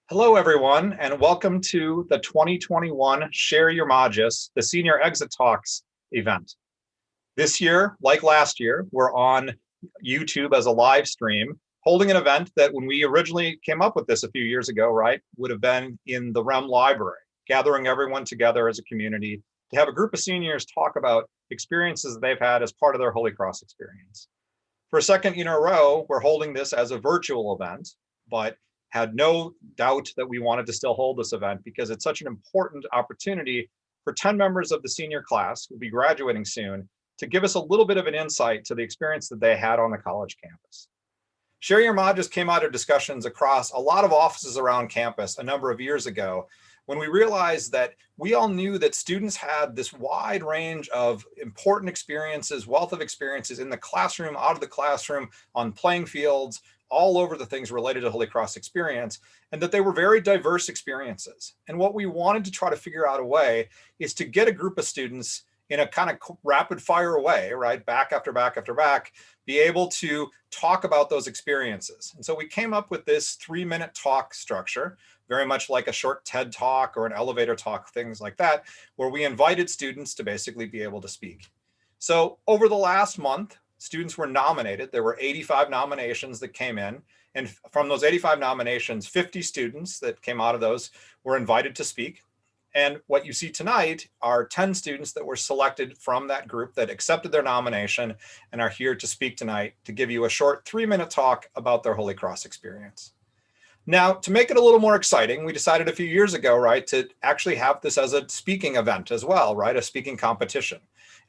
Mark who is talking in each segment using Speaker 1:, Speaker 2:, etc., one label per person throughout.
Speaker 1: Hello, everyone, and welcome to the 2021 Share Your Magis, the Senior Exit Talks event. This year, like last year, we're on YouTube as a live stream, holding an event that when we originally came up with this a few years ago, right, would have been in the REM library, gathering everyone together as a community to have a group of seniors talk about experiences that they've had as part of their Holy Cross experience. For a second year in a row, we're holding this as a virtual event, but had no doubt that we wanted to still hold this event because it's such an important opportunity for 10 members of the senior class who'll be graduating soon to give us a little bit of an insight to the experience that they had on the college campus. Share Your Magis came out of discussions across a lot of offices around campus a number of years ago when we realized that we all knew that students had this wide range of important experiences, wealth of experiences in the classroom, out of the classroom, on playing fields, all over the things related to Holy Cross experience, and that they were very diverse experiences. And what we wanted to try to figure out a way is to get a group of students in a kind of rapid fire way, right, back after back after back, be able to talk about those experiences. And so we came up with this 3-minute talk structure, very much like a short TED talk or an elevator talk, things like that, where we invited students to basically be able to speak. So over the last month, students were nominated. There were 85 nominations that came in. And from those 85 nominations, 50 students that came out of those were invited to speak. And what you see tonight are 10 students that were selected from that group that accepted their nomination and are here to speak tonight to give you a short 3-minute talk about their Holy Cross experience. Now, to make it a little more exciting, we decided a few years ago, right, to actually have this as a speaking event as well, right, a speaking competition.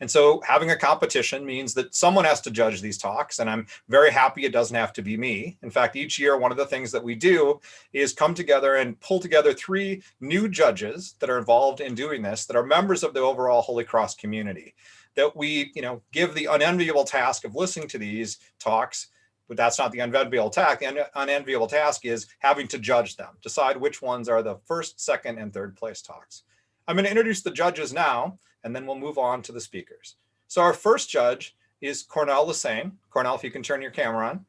Speaker 1: And so having a competition means that someone has to judge these talks, and I'm very happy it doesn't have to be me. In fact, each year, one of the things that we do is come together and pull together 3 new judges that are involved in doing this, that are members of the overall Holy Cross community, that we, give the unenviable task of listening to these talks. But that's not the unenviable task. The unenviable task is having to judge them, decide which ones are the first, second, and third place talks. I'm going to introduce the judges now, and then we'll move on to the speakers. So our first judge is Cornell Lassane. Cornell, if you can turn your camera on.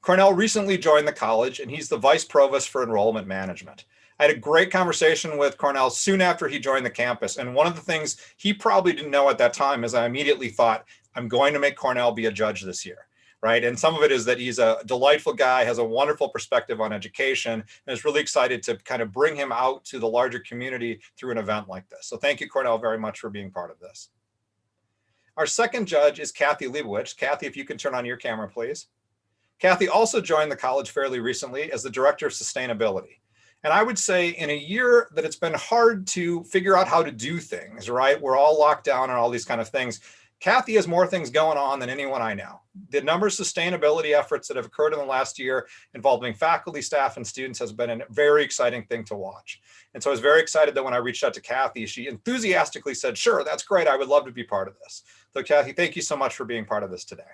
Speaker 1: Cornell recently joined the college, and he's the vice provost for enrollment management. I had a great conversation with Cornell soon after he joined the campus. And one of the things he probably didn't know at that time is I immediately thought, I'm going to make Cornell be a judge this year, right? And some of it is that he's a delightful guy, has a wonderful perspective on education, and is really excited to kind of bring him out to the larger community through an event like this. So thank you, Cornell, very much for being part of this. Our second judge is Kathy Leibowitz. Kathy, if you can turn on your camera, please. Kathy also joined the college fairly recently as the director of sustainability. And I would say in a year that it's been hard to figure out how to do things, right? We're all locked down and all these kind of things. Kathy has more things going on than anyone I know. The number of sustainability efforts that have occurred in the last year involving faculty, staff, and students has been a very exciting thing to watch. And so I was very excited that when I reached out to Kathy, she enthusiastically said, sure, that's great. I would love to be part of this. So Kathy, thank you so much for being part of this today.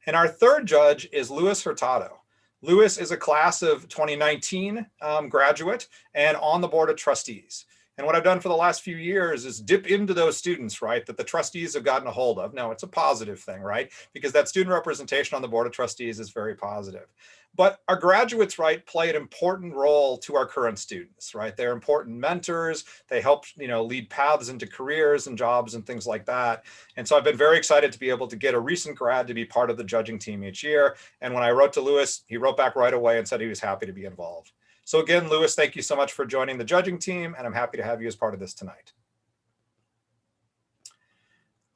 Speaker 1: And our third judge is Louis Hurtado. Louis is a class of 2019 graduate and on the board of trustees. And what I've done for the last few years is dip into those students, right, that the trustees have gotten a hold of. Now, it's a positive thing, right, because that student representation on the board of trustees is very positive. But our graduates, right, play an important role to our current students, right? They're important mentors. They help, lead paths into careers and jobs and things like that. And so I've been very excited to be able to get a recent grad to be part of the judging team each year. And when I wrote to Louis, he wrote back right away and said he was happy to be involved. So again, Louis, thank you so much for joining the judging team, and I'm happy to have you as part of this tonight.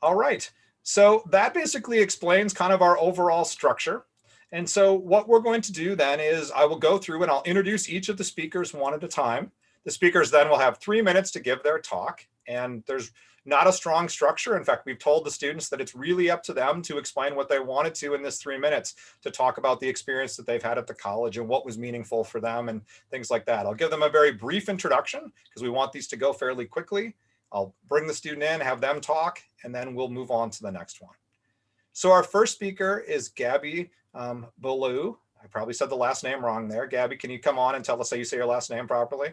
Speaker 1: All right, so that basically explains kind of our overall structure. And so what we're going to do then is I will go through and I'll introduce each of the speakers one at a time. The speakers then will have 3 minutes to give their talk, and there's not a strong structure. In fact, we've told the students that it's really up to them to explain what they wanted to in this 3 minutes to talk about the experience that they've had at the college and what was meaningful for them and things like that. I'll give them a very brief introduction because we want these to go fairly quickly. I'll bring the student in, have them talk, and then we'll move on to the next one. So our first speaker is Gabby Bolio. I probably said the last name wrong there. Gabby, can you come on and tell us how you say your last name properly?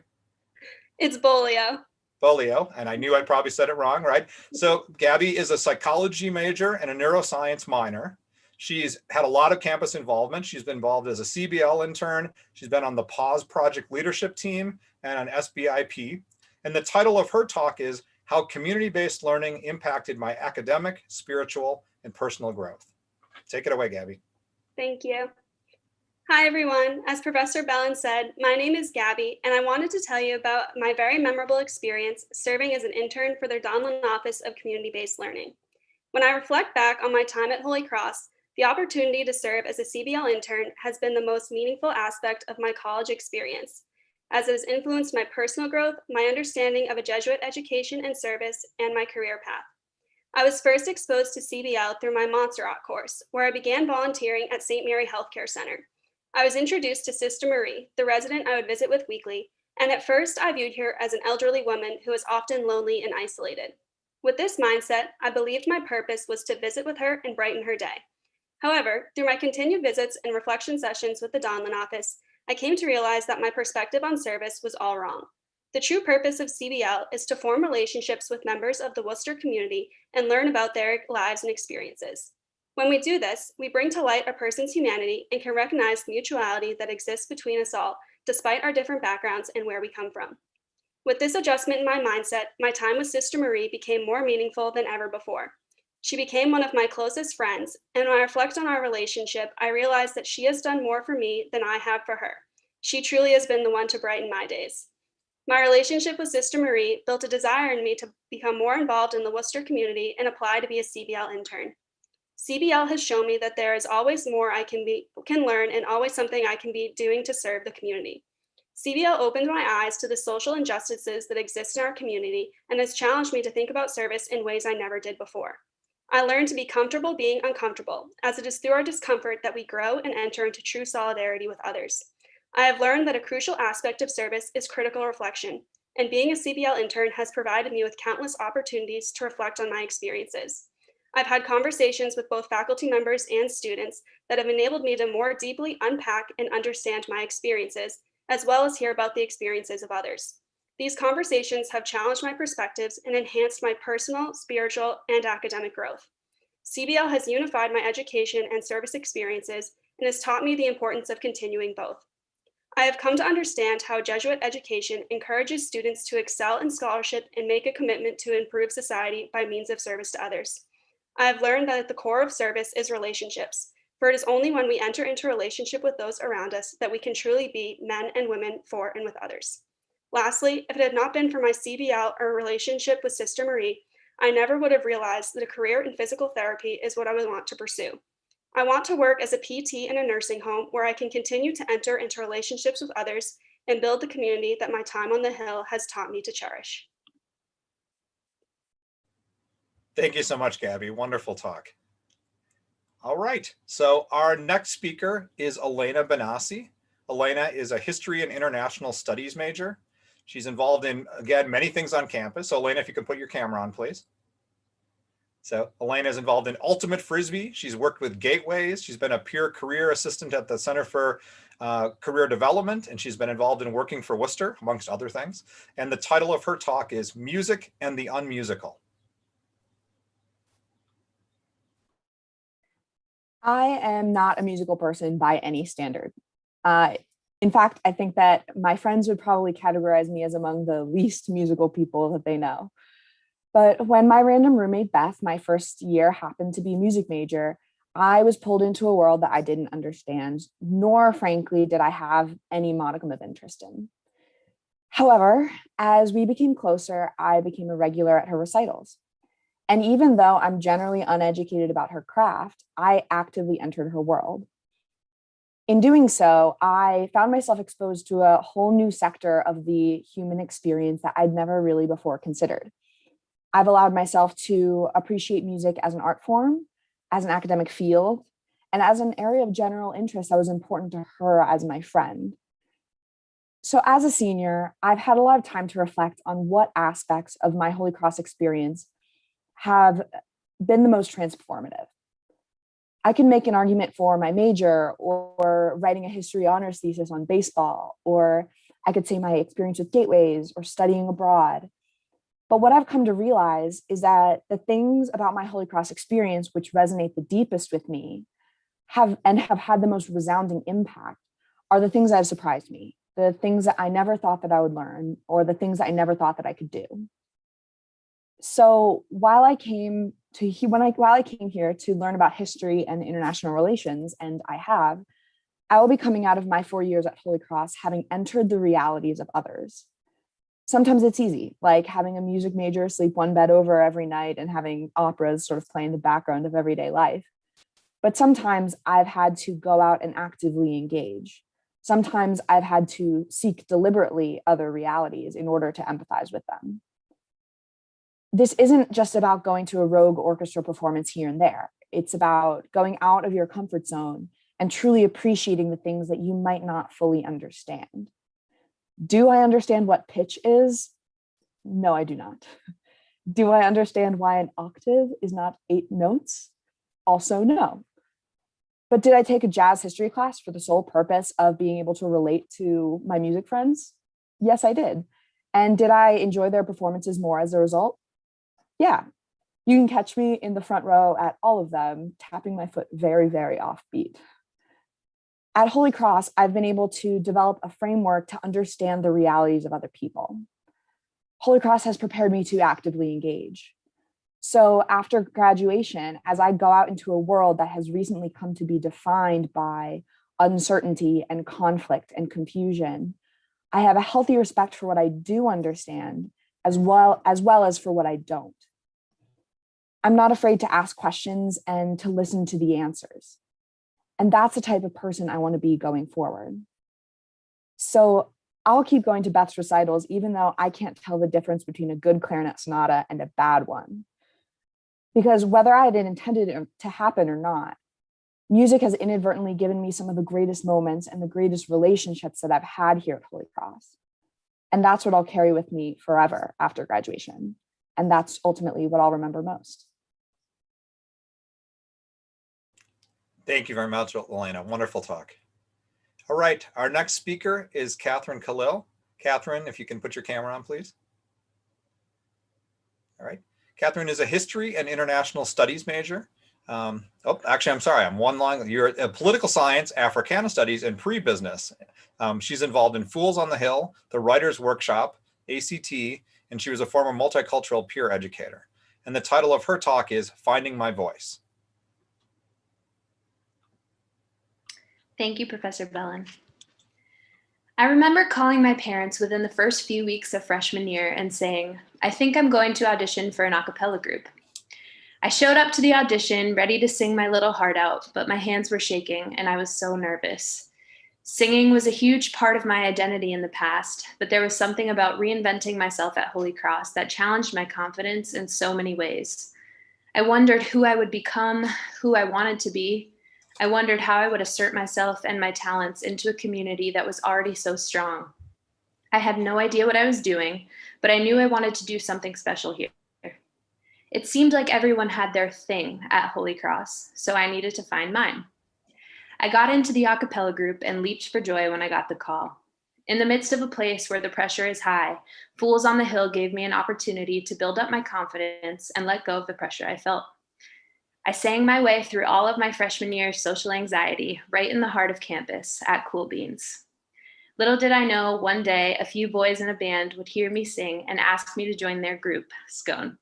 Speaker 2: It's Bolio.
Speaker 1: Bolio, and I knew I probably said it wrong, right? So Gabby is a psychology major and a neuroscience minor. She's had a lot of campus involvement. She's been involved as a CBL intern. She's been on the PAUSE project leadership team and on SBIP. And the title of her talk is How Community-Based Learning Impacted My Academic, Spiritual, and Personal Growth. Take it away, Gabby.
Speaker 2: Thank you. Hi, everyone. As Professor Bellin said, my name is Gabby, and I wanted to tell you about my very memorable experience serving as an intern for the Donlin Office of Community-Based Learning. When I reflect back on my time at Holy Cross, the opportunity to serve as a CBL intern has been the most meaningful aspect of my college experience, as it has influenced my personal growth, my understanding of a Jesuit education and service, and my career path. I was first exposed to CBL through my Montserrat course, where I began volunteering at St. Mary Healthcare Center. I was introduced to Sister Marie, the resident I would visit with weekly, and at first I viewed her as an elderly woman who was often lonely and isolated. With this mindset, I believed my purpose was to visit with her and brighten her day. However, through my continued visits and reflection sessions with the Donlin office, I came to realize that my perspective on service was all wrong. The true purpose of CBL is to form relationships with members of the Worcester community and learn about their lives and experiences. When we do this, we bring to light a person's humanity and can recognize the mutuality that exists between us all, despite our different backgrounds and where we come from. With this adjustment in my mindset, my time with Sister Marie became more meaningful than ever before. She became one of my closest friends, and when I reflect on our relationship, I realize that she has done more for me than I have for her. She truly has been the one to brighten my days. My relationship with Sister Marie built a desire in me to become more involved in the Worcester community and apply to be a CBL intern. CBL has shown me that there is always more I can learn and always something I can be doing to serve the community. CBL opened my eyes to the social injustices that exist in our community and has challenged me to think about service in ways I never did before. I learned to be comfortable being uncomfortable, as it is through our discomfort that we grow and enter into true solidarity with others. I have learned that a crucial aspect of service is critical reflection, and being a CBL intern has provided me with countless opportunities to reflect on my experiences. I've had conversations with both faculty members and students that have enabled me to more deeply unpack and understand my experiences, as well as hear about the experiences of others. These conversations have challenged my perspectives and enhanced my personal, spiritual, and academic growth. CBL has unified my education and service experiences and has taught me the importance of continuing both. I have come to understand how Jesuit education encourages students to excel in scholarship and make a commitment to improve society by means of service to others. I have learned that at the core of service is relationships, for it is only when we enter into relationship with those around us that we can truly be men and women for and with others. Lastly, if it had not been for my CBL or relationship with Sister Marie, I never would have realized that a career in physical therapy is what I would want to pursue. I want to work as a PT in a nursing home where I can continue to enter into relationships with others and build the community that my time on the Hill has taught me to cherish.
Speaker 1: Thank you so much, Gabby. Wonderful talk. All right, so our next speaker is Elena Banasi. Elena is a history and international studies major. She's involved in, again, many things on campus. So Elena, if you can put your camera on, please. So Elena is involved in Ultimate Frisbee. She's worked with Gateways. She's been a peer career assistant at the Center for Career Development, and she's been involved in working for Worcester, amongst other things. And the title of her talk is Music and the Unmusical.
Speaker 3: I am not a musical person by any standard. In fact, I think that my friends would probably categorize me as among the least musical people that they know. But when my random roommate, Beth, my first year happened to be a music major, I was pulled into a world that I didn't understand, nor frankly, did I have any modicum of interest in. However, as we became closer, I became a regular at her recitals. And even though I'm generally uneducated about her craft, I actively entered her world. In doing so, I found myself exposed to a whole new sector of the human experience that I'd never really before considered. I've allowed myself to appreciate music as an art form, as an academic field, and as an area of general interest that was important to her as my friend. So as a senior, I've had a lot of time to reflect on what aspects of my Holy Cross experience have been the most transformative. I can make an argument for my major or writing a history honors thesis on baseball, or I could say my experience with Gateways or studying abroad. But what I've come to realize is that the things about my Holy Cross experience which resonate the deepest with me have had the most resounding impact are the things that have surprised me, the things that I never thought that I would learn, or the things that I never thought that I could do. So while I came here to learn about history and international relations, and I will be coming out of my 4 years at Holy Cross having entered the realities of others. Sometimes it's easy, like having a music major sleep one bed over every night and having operas sort of play in the background of everyday life. But sometimes I've had to go out and actively engage. Sometimes I've had to seek deliberately other realities in order to empathize with them. This isn't just about going to a rogue orchestra performance here and there. It's about going out of your comfort zone and truly appreciating the things that you might not fully understand. Do I understand what pitch is? No, I do not. Do I understand why an octave is not 8 notes? Also, no. But did I take a jazz history class for the sole purpose of being able to relate to my music friends? Yes, I did. And did I enjoy their performances more as a result? Yeah. You can catch me in the front row at all of them, tapping my foot very, very offbeat. At Holy Cross, I've been able to develop a framework to understand the realities of other people. Holy Cross has prepared me to actively engage. So after graduation, as I go out into a world that has recently come to be defined by uncertainty and conflict and confusion, I have a healthy respect for what I do understand, as well as for what I don't. I'm not afraid to ask questions and to listen to the answers. And that's the type of person I want to be going forward. So I'll keep going to Beth's recitals, even though I can't tell the difference between a good clarinet sonata and a bad one. Because whether I had intended it to happen or not, music has inadvertently given me some of the greatest moments and the greatest relationships that I've had here at Holy Cross. And that's what I'll carry with me forever after graduation. And that's ultimately what I'll remember most.
Speaker 1: Thank you very much, Elena. Wonderful talk. All right, our next speaker is Khalil. Catherine, if you can put your camera on, please. All right. Catherine is a history and international studies major. Actually, I'm sorry, I'm one line. You're a political science, Africana studies, and pre-business. She's involved in Fools on the Hill, the Writers' Workshop, ACT, and she was a former multicultural peer educator. And the title of her talk is Finding My Voice.
Speaker 4: Thank you, Professor Bellin. I remember calling my parents within the first few weeks of freshman year and saying, I think I'm going to audition for an a cappella group. I showed up to the audition ready to sing my little heart out, but my hands were shaking and I was so nervous. Singing was a huge part of my identity in the past, but there was something about reinventing myself at Holy Cross that challenged my confidence in so many ways. I wondered who I would become, who I wanted to be. I wondered how I would assert myself and my talents into a community that was already so strong. I had no idea what I was doing, but I knew I wanted to do something special here. It seemed like everyone had their thing at Holy Cross, so I needed to find mine. I got into the a cappella group and leaped for joy when I got the call. In the midst of a place where the pressure is high, Fools on the Hill gave me an opportunity to build up my confidence and let go of the pressure I felt. I sang my way through all of my freshman year's social anxiety right in the heart of campus at Cool Beans. Little did I know, one day a few boys in a band would hear me sing and ask me to join their group, Scone.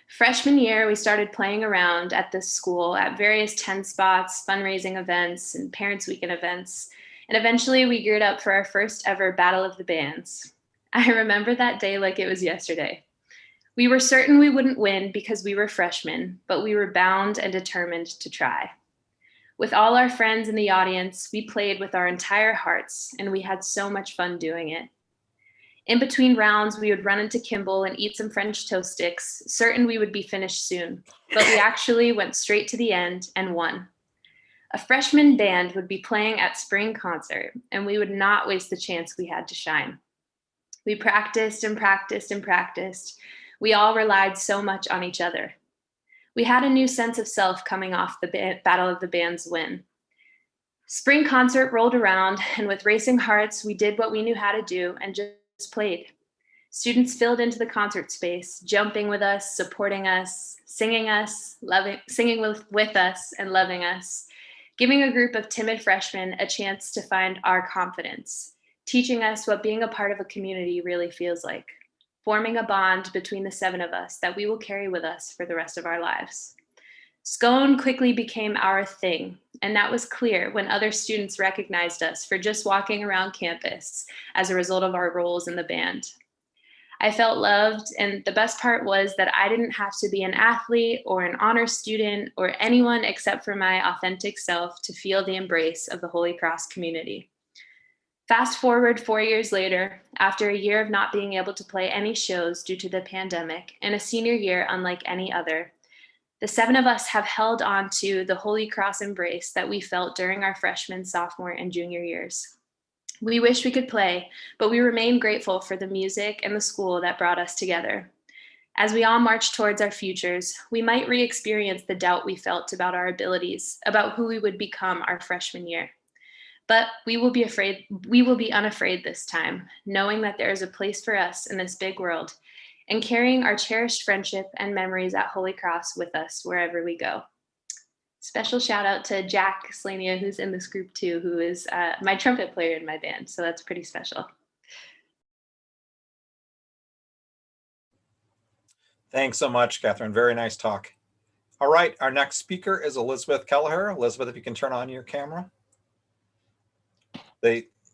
Speaker 4: Freshman year, we started playing around at this school at various 10 spots, fundraising events, and Parents Weekend events. And eventually we geared up for our first ever Battle of the Bands. I remember that day like it was yesterday. We were certain we wouldn't win because we were freshmen, but we were bound and determined to try. With all our friends in the audience, we played with our entire hearts, and we had so much fun doing it. In between rounds, we would run into Kimball and eat some French toast sticks, certain we would be finished soon, but we actually went straight to the end and won. A freshman band would be playing at spring concert, and we would not waste the chance we had to shine. We practiced and practiced and practiced. We all relied so much on each other. We had a new sense of self coming off the Battle of the Bands win. Spring concert rolled around, and with racing hearts, we did what we knew how to do and just played. Students filled into the concert space, jumping with us, supporting us, singing with us, and loving us, giving a group of timid freshmen a chance to find our confidence, teaching us what being a part of a community really feels like, forming a bond between the 7 of us that we will carry with us for the rest of our lives. Scone quickly became our thing, and that was clear when other students recognized us for just walking around campus as a result of our roles in the band. I felt loved, and the best part was that I didn't have to be an athlete or an honor student or anyone except for my authentic self to feel the embrace of the Holy Cross community. Fast forward 4 years later, after a year of not being able to play any shows due to the pandemic and a senior year unlike any other, the 7 of us have held on to the Holy Cross embrace that we felt during our freshman, sophomore, and junior years. We wish we could play, but we remain grateful for the music and the school that brought us together. As we all march towards our futures, we might re-experience the doubt we felt about our abilities, about who we would become our freshman year. But we will be unafraid this time, knowing that there is a place for us in this big world, and carrying our cherished friendship and memories at Holy Cross with us wherever we go. Special shout out to Jack Selenia, who's in this group too, who is my trumpet player in my band. So that's pretty special.
Speaker 1: Thanks so much, Catherine. Very nice talk. All right, our next speaker is Elizabeth Kelleher. Elizabeth, if you can turn on your camera.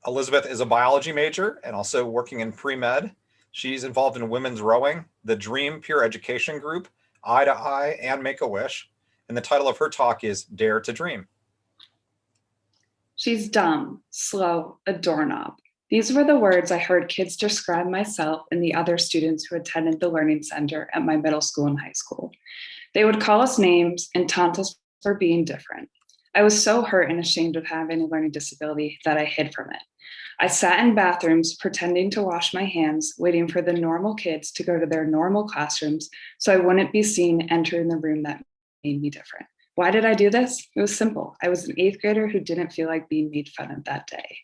Speaker 1: Elizabeth is a biology major and also working in pre-med. She's involved in women's rowing, the Dream Peer Education Group, Eye to Eye, and Make-A-Wish. And the title of her talk is Dare to Dream.
Speaker 5: She's dumb, slow, a doorknob. These were the words I heard kids describe myself and the other students who attended the Learning Center at my middle school and high school. They would call us names and taunt us for being different. I was so hurt and ashamed of having a learning disability that I hid from it. I sat in bathrooms pretending to wash my hands, waiting for the normal kids to go to their normal classrooms so I wouldn't be seen entering the room that made me different. Why did I do this? It was simple. I was an 8th grader who didn't feel like being made fun of that day.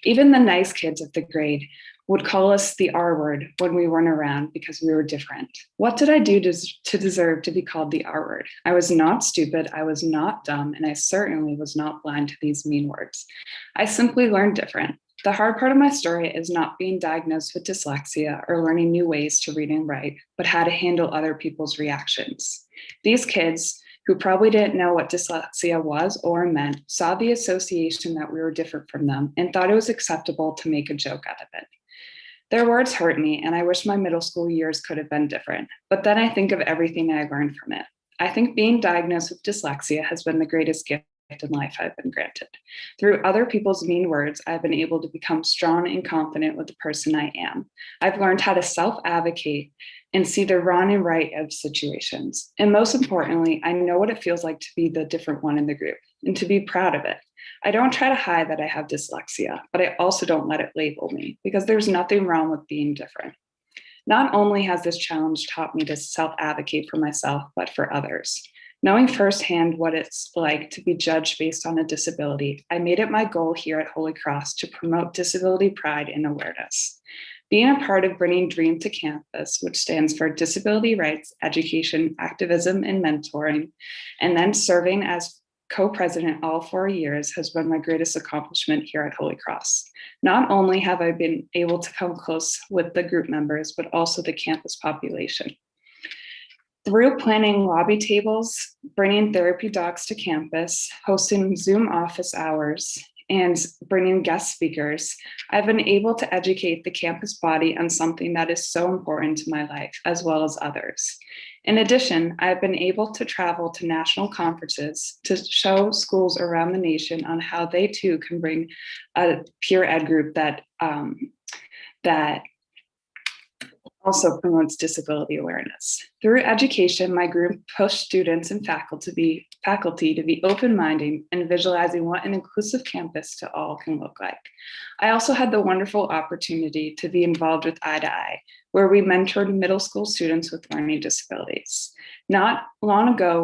Speaker 5: Even the nice kids of the grade would call us the R word when we weren't around because we were different. What did I do to deserve to be called the R word? I was not stupid, I was not dumb, and I certainly was not blind to these mean words. I simply learned different. The hard part of my story is not being diagnosed with dyslexia or learning new ways to read and write, but how to handle other people's reactions. These kids, who probably didn't know what dyslexia was or meant, saw the association that we were different from them and thought it was acceptable to make a joke out of it. Their words hurt me, and I wish my middle school years could have been different, but then I think of everything I learned from it. I think being diagnosed with dyslexia has been the greatest gift in life I've been granted. Through other people's mean words, I've been able to become strong and confident with the person I am. I've learned how to self-advocate and see the wrong and right of situations. And most importantly, I know what it feels like to be the different one in the group and to be proud of it. I don't try to hide that I have dyslexia, but I also don't let it label me because there's nothing wrong with being different. Not only has this challenge taught me to self-advocate for myself, but for others. Knowing firsthand what it's like to be judged based on a disability, I made it my goal here at Holy Cross to promote disability pride and awareness. Being a part of bringing DREAM to campus, which stands for Disability Rights, Education, Activism, and Mentoring, and then serving as co-president all 4 years has been my greatest accomplishment here at Holy Cross. Not only have I been able to come close with the group members, but also the campus population. Through planning lobby tables, bringing therapy dogs to campus, hosting Zoom office hours, and bringing guest speakers, I've been able to educate the campus body on something that is so important to my life, as well as others. In addition, I've been able to travel to national conferences to show schools around the nation on how they too can bring a peer ed group that also promotes disability awareness. Through education, my group pushed students and faculty to be open-minded and visualizing what an inclusive campus to all can look like. I also had the wonderful opportunity to be involved with Eye to Eye, where we mentored middle school students with learning disabilities. Not long ago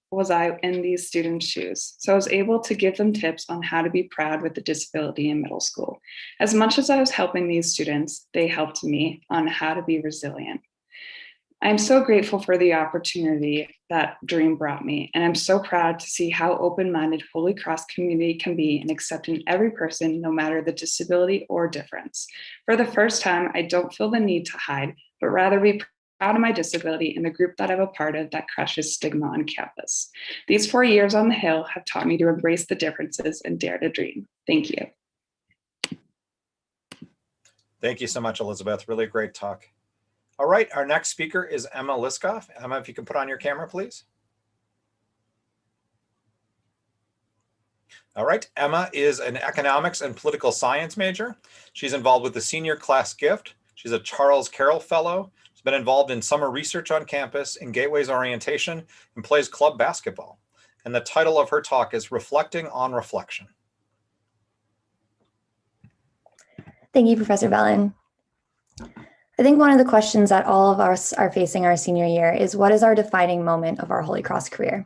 Speaker 5: was I in these students' shoes, so I was able to give them tips on how to be proud with a disability in middle school. As much as I was helping these students, they helped me on how to be resilient. I'm so grateful for the opportunity that Dream brought me, and I'm so proud to see how open-minded Holy Cross community can be in accepting every person, no matter the disability or difference. For the first time, I don't feel the need to hide, but rather be proud of my disability and the group that I'm a part of that crushes stigma on campus. These 4 years on the Hill have taught me to embrace the differences and dare to dream. Thank you.
Speaker 1: Thank you so much, Elizabeth. Really great talk. All right, our next speaker is Emma Liskoff. Emma, if you can put on your camera, please. All right, Emma is an economics and political science major. She's involved with the Senior Class Gift. She's a Charles Carroll Fellow. She's been involved in summer research on campus, in Gateways orientation, and plays club basketball. And the title of her talk is Reflecting on Reflection.
Speaker 6: Thank you, Professor Bellin. I think one of the questions that all of us are facing our senior year is, what is our defining moment of our Holy Cross career?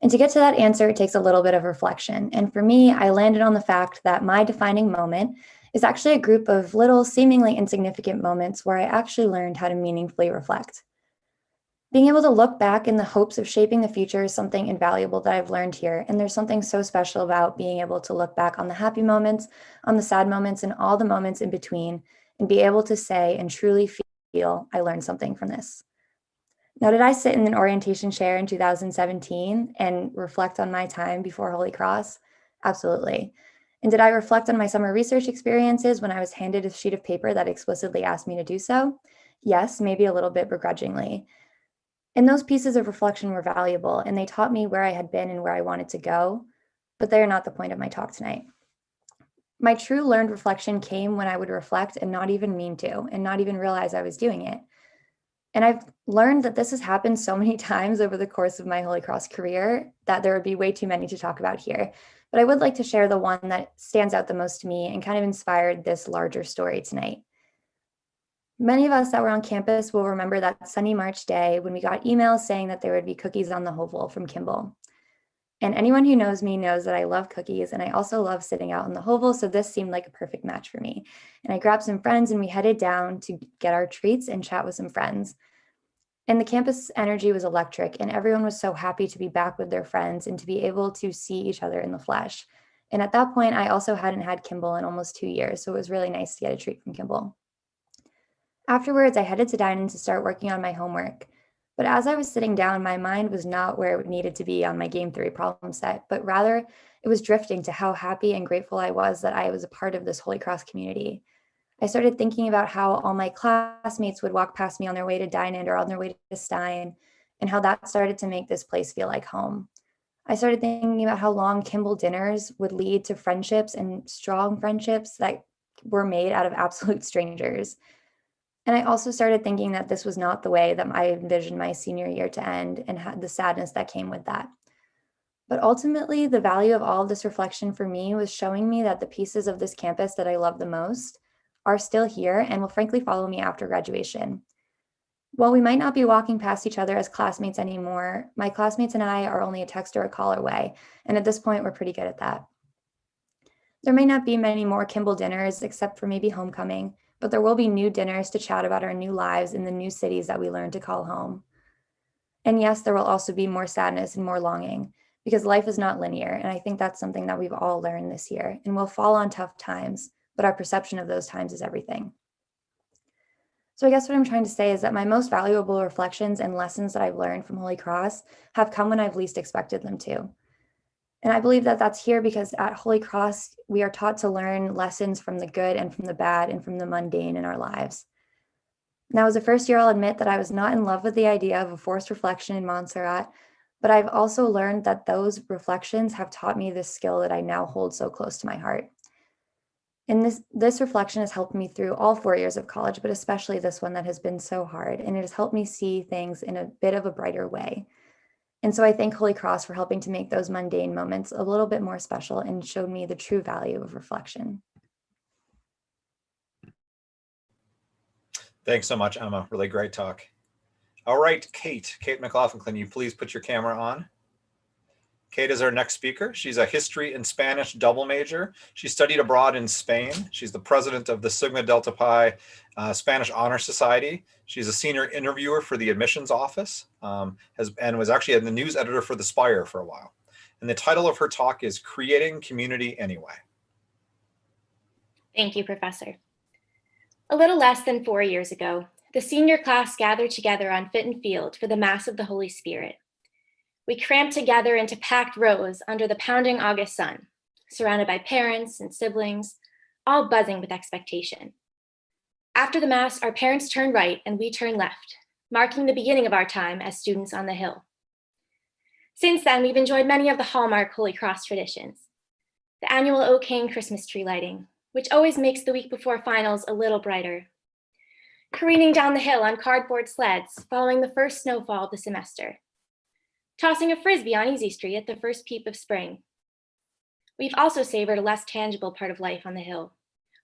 Speaker 6: And to get to that answer, it takes a little bit of reflection. And for me, I landed on the fact that my defining moment is actually a group of little, seemingly insignificant moments where I actually learned how to meaningfully reflect. Being able to look back in the hopes of shaping the future is something invaluable that I've learned here. And there's something so special about being able to look back on the happy moments, on the sad moments, and all the moments in between, and be able to say and truly feel I learned something from this. Now, did I sit in an orientation chair in 2017 and reflect on my time before Holy Cross? Absolutely. And did I reflect on my summer research experiences when I was handed a sheet of paper that explicitly asked me to do so? Yes, maybe a little bit begrudgingly. And those pieces of reflection were valuable, and they taught me where I had been and where I wanted to go, but they are not the point of my talk tonight. My true learned reflection came when I would reflect and not even mean to, and not even realize I was doing it. And I've learned that this has happened so many times over the course of my Holy Cross career that there would be way too many to talk about here. But I would like to share the one that stands out the most to me and kind of inspired this larger story tonight. Many of us that were on campus will remember that sunny March day when we got emails saying that there would be cookies on the Hovel from Kimball. And anyone who knows me knows that I love cookies, and I also love sitting out on the Hovel, so this seemed like a perfect match for me. And I grabbed some friends and we headed down to get our treats and chat with some friends. And the campus energy was electric, and everyone was so happy to be back with their friends and to be able to see each other in the flesh. And at that point, I also hadn't had Kimball in almost 2 years, so it was really nice to get a treat from Kimball. Afterwards, I headed to dine-in to start working on my homework. But as I was sitting down, my mind was not where it needed to be on my game theory problem set, but rather it was drifting to how happy and grateful I was that I was a part of this Holy Cross community. I started thinking about how all my classmates would walk past me on their way to dine-in or on their way to Stein, and how that started to make this place feel like home. I started thinking about how long Kimball dinners would lead to friendships and strong friendships that were made out of absolute strangers. And I also started thinking that this was not the way that I envisioned my senior year to end, and had the sadness that came with that. But ultimately, the value of all of this reflection for me was showing me that the pieces of this campus that I love the most are still here and will frankly follow me after graduation. While we might not be walking past each other as classmates anymore, my classmates and I are only a text or a call away. And at this point, we're pretty good at that. There may not be many more Kimball dinners except for maybe homecoming, but there will be new dinners to chat about our new lives in the new cities that we learn to call home. And yes, there will also be more sadness and more longing, because life is not linear. And I think that's something that we've all learned this year, and we'll fall on tough times, but our perception of those times is everything. So I guess what I'm trying to say is that my most valuable reflections and lessons that I've learned from Holy Cross have come when I've least expected them to. And I believe that that's here because at Holy Cross, we are taught to learn lessons from the good and from the bad and from the mundane in our lives. Now, as a first year, I'll admit that I was not in love with the idea of a forced reflection in Montserrat, but I've also learned that those reflections have taught me this skill that I now hold so close to my heart. And this reflection has helped me through all 4 years of college, but especially this one that has been so hard, and it has helped me see things in a bit of a brighter way. And so I thank Holy Cross for helping to make those mundane moments a little bit more special and showed me the true value of reflection.
Speaker 1: Thanks so much, Emma. Really great talk. All right, Kate McLaughlin, can you please put your camera on? Kate is our next speaker. She's a history and Spanish double major. She studied abroad in Spain. She's the president of the Sigma Delta Pi Spanish Honor Society. She's a senior interviewer for the admissions office and was actually the news editor for The Spire for a while. And the title of her talk is Creating Community Anyway.
Speaker 7: Thank you, Professor. A little less than 4 years ago, the senior class gathered together on Fitton Field for the Mass of the Holy Spirit. We cramped together into packed rows under the pounding August sun, surrounded by parents and siblings, all buzzing with expectation. After the Mass, our parents turned right and we turned left, marking the beginning of our time as students on the Hill. Since then, we've enjoyed many of the hallmark Holy Cross traditions. The annual O'Kane Christmas tree lighting, which always makes the week before finals a little brighter. Careening down the hill on cardboard sleds following the first snowfall of the semester. Tossing a frisbee on Easy Street at the first peep of spring. We've also savored a less tangible part of life on the Hill,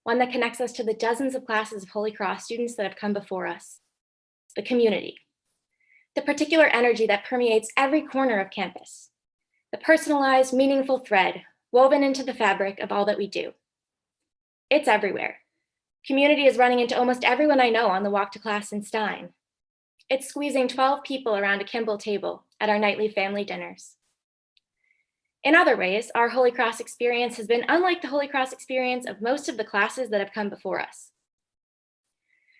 Speaker 7: one that connects us to the dozens of classes of Holy Cross students that have come before us. The community. The particular energy that permeates every corner of campus. The personalized, meaningful thread woven into the fabric of all that we do. It's everywhere. Community is running into almost everyone I know on the walk to class in Stein. It's squeezing 12 people around a Kimball table at our nightly family dinners. In other ways, our Holy Cross experience has been unlike the Holy Cross experience of most of the classes that have come before us.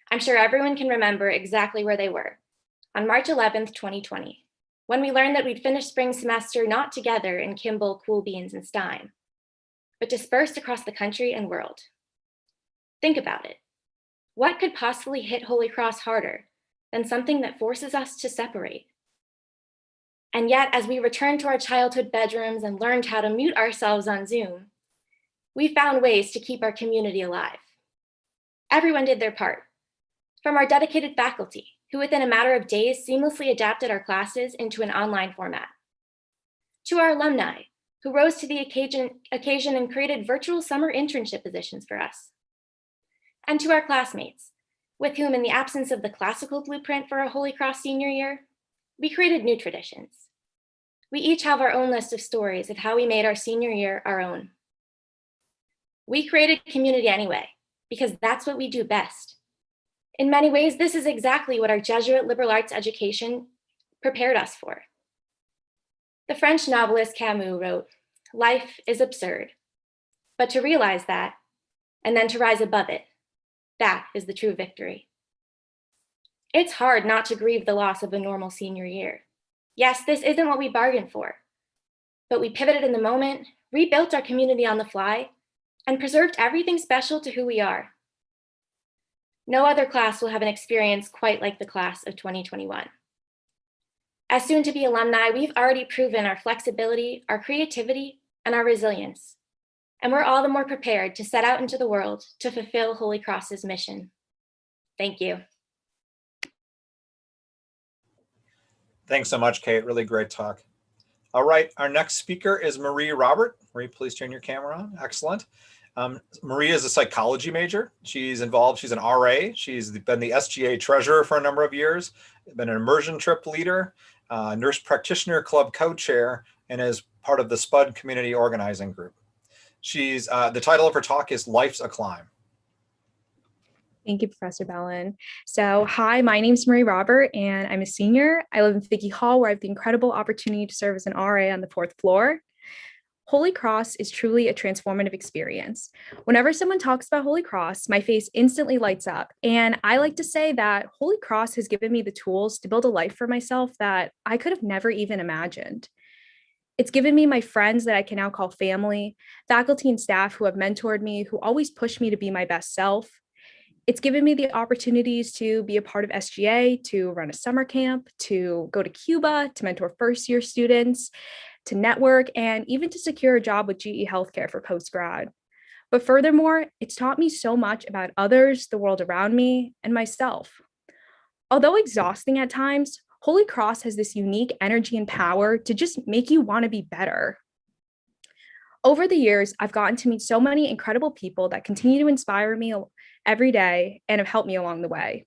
Speaker 7: I'm sure everyone can remember exactly where they were on March 11th, 2020, when we learned that we'd finished spring semester not together in Kimball, Cool Beans, and Stein, but dispersed across the country and world. Think about it. What could possibly hit Holy Cross harder than something that forces us to separate? And yet, as we returned to our childhood bedrooms and learned how to mute ourselves on Zoom, we found ways to keep our community alive. Everyone did their part, from our dedicated faculty, who within a matter of days seamlessly adapted our classes into an online format, to our alumni, who rose to the occasion and created virtual summer internship positions for us, and to our classmates, with whom, in the absence of the classical blueprint for a Holy Cross senior year, we created new traditions. We each have our own list of stories of how we made our senior year our own. We created community anyway, because that's what we do best. In many ways, this is exactly what our Jesuit liberal arts education prepared us for. The French novelist Camus wrote, "Life is absurd, but to realize that, and then to rise above it, that is the true victory." It's hard not to grieve the loss of a normal senior year. Yes, this isn't what we bargained for, but we pivoted in the moment, rebuilt our community on the fly, and preserved everything special to who we are. No other class will have an experience quite like the class of 2021. As soon-to-be alumni, we've already proven our flexibility, our creativity, and our resilience. And we're all the more prepared to set out into the world to fulfill Holy Cross's mission. Thank you.
Speaker 1: Thanks so much, Kate. Really great talk. All right, our next speaker is Marie Robert. Marie, please turn your camera on. Excellent. Marie is a psychology major. She's an RA. She's been the SGA treasurer for a number of years, been an immersion trip leader, nurse practitioner club co-chair, and is part of the SPUD community organizing group. She's the title of her talk is Life's a Climb.
Speaker 8: Thank you, Professor Ballin. So, hi, my name is Marie Robert, and I'm a senior. I live in Vicky Hall, where I have the incredible opportunity to serve as an RA on the 4th floor. Holy Cross is truly a transformative experience. Whenever someone talks about Holy Cross, my face instantly lights up. And I like to say that Holy Cross has given me the tools to build a life for myself that I could have never even imagined. It's given me my friends that I can now call family, faculty and staff who have mentored me, who always push me to be my best self. It's given me the opportunities to be a part of SGA, to run a summer camp, to go to Cuba, to mentor first-year students, to network, and even to secure a job with GE Healthcare for post-grad. But furthermore, it's taught me so much about others, the world around me, and myself. Although exhausting at times, Holy Cross has this unique energy and power to just make you want to be better. Over the years, I've gotten to meet so many incredible people that continue to inspire me every day and have helped me along the way.